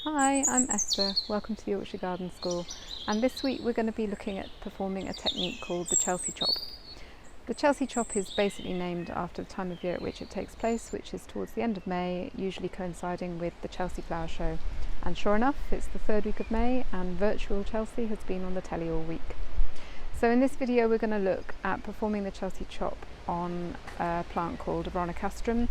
Hi, I'm Esther. Welcome to the Orchard Garden School, and this week we're going to be looking at performing a technique called the Chelsea chop. The Chelsea chop is basically named after the time of year at which it takes place, which is towards the end of May, usually coinciding with the Chelsea Flower Show. And sure enough, it's the third week of May and virtual Chelsea has been on the telly all week. So in this video we're going to look at performing the Chelsea chop on a plant called veronicastrum.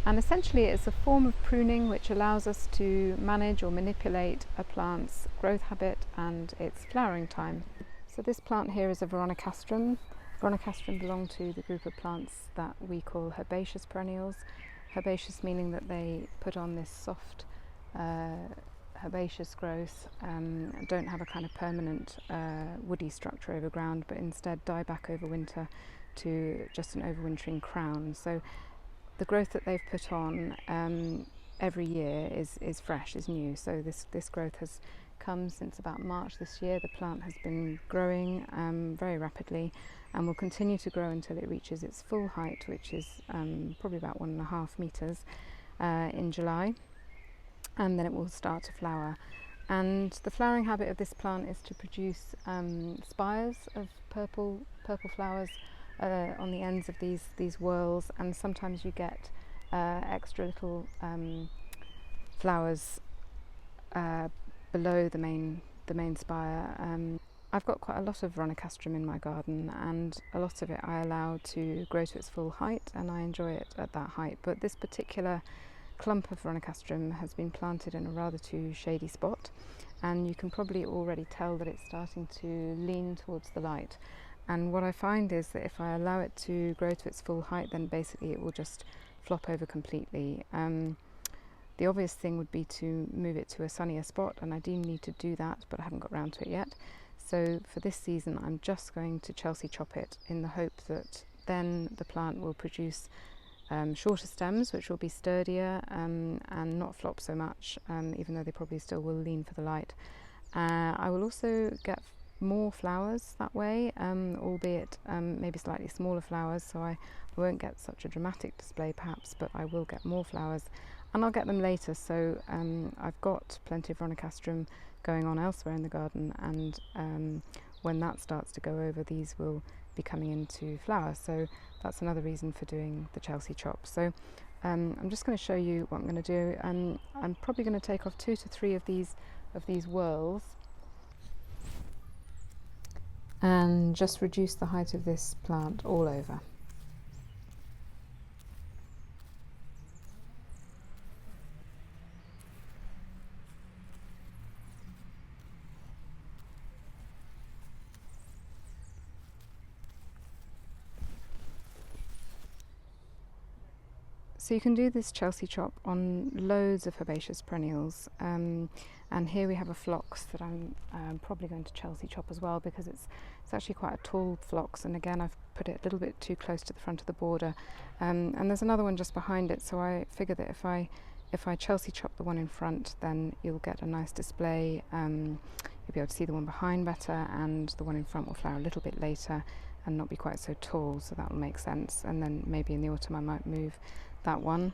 And essentially it's a form of pruning which allows us to manage or manipulate a plant's growth habit and its flowering time. So this plant here is a veronicastrum. Veronicastrum belong to the group of plants that we call herbaceous perennials. Herbaceous meaning that they put on this soft herbaceous growth, don't have a kind of permanent woody structure over ground, but instead die back over winter to just an overwintering crown. So the growth that they've put on every year is fresh, is new. So this growth has come since about March this year. The plant has been growing very rapidly and will continue to grow until it reaches its full height, which is probably about 1.5 meters in July, and then it will start to flower. And the flowering habit of this plant is to produce spires of purple flowers on the ends of these whorls, and sometimes you get extra little flowers below the main spire. I've got quite a lot of veronicastrum in my garden, and a lot of it I allow to grow to its full height, and I enjoy it at that height. But this particular clump of veronicastrum has been planted in a rather too shady spot, and you can probably already tell that it's starting to lean towards the light. And what I find is that if I allow it to grow to its full height, then basically it will just flop over completely. The obvious thing would be to move it to a sunnier spot, and I do need to do that, but I haven't got round to it yet. So for this season I'm just going to Chelsea chop it in the hope that then the plant will produce shorter stems which will be sturdier and not flop so much, even though they probably still will lean for the light. I will also get more flowers that way, albeit maybe slightly smaller flowers, so I won't get such a dramatic display perhaps, but I will get more flowers, and I'll get them later. So I've got plenty of veronicastrum going on elsewhere in the garden, and when that starts to go over, these will be coming into flower. So that's another reason for doing the Chelsea chop. So I'm just going to show you what I'm going to do. I'm probably going to take off 2 to 3 of these whorls and just reduce the height of this plant all over. So you can do this Chelsea chop on loads of herbaceous perennials, and here we have a phlox that I'm probably going to Chelsea chop as well, because it's actually quite a tall phlox, and again I've put it a little bit too close to the front of the border, and there's another one just behind it, so I figure that if I Chelsea chop the one in front, then you'll get a nice display. You'll be able to see the one behind better, and the one in front will flower a little bit later and not be quite so tall, so that will make sense. And then maybe in the autumn I might move that one.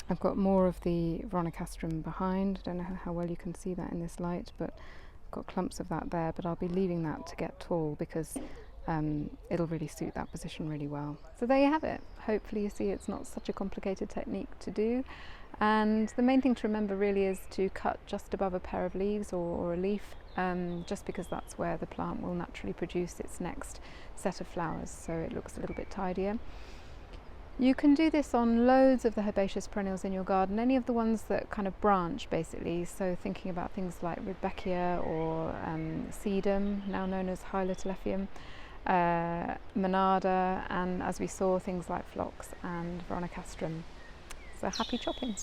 I've got more of the veronicastrum behind. I don't know how well you can see that in this light, but I've got clumps of that there, but I'll be leaving that to get tall because it'll really suit that position really well. So there you have it. Hopefully you see it's not such a complicated technique to do, and the main thing to remember really is to cut just above a pair of leaves or a leaf, just because that's where the plant will naturally produce its next set of flowers, so it looks a little bit tidier. You can do this on loads of the herbaceous perennials in your garden, any of the ones that kind of branch basically, so thinking about things like rudbeckia or sedum, now known as hylotelephium, monarda, and as we saw, things like phlox and veronicastrum. So happy chopping!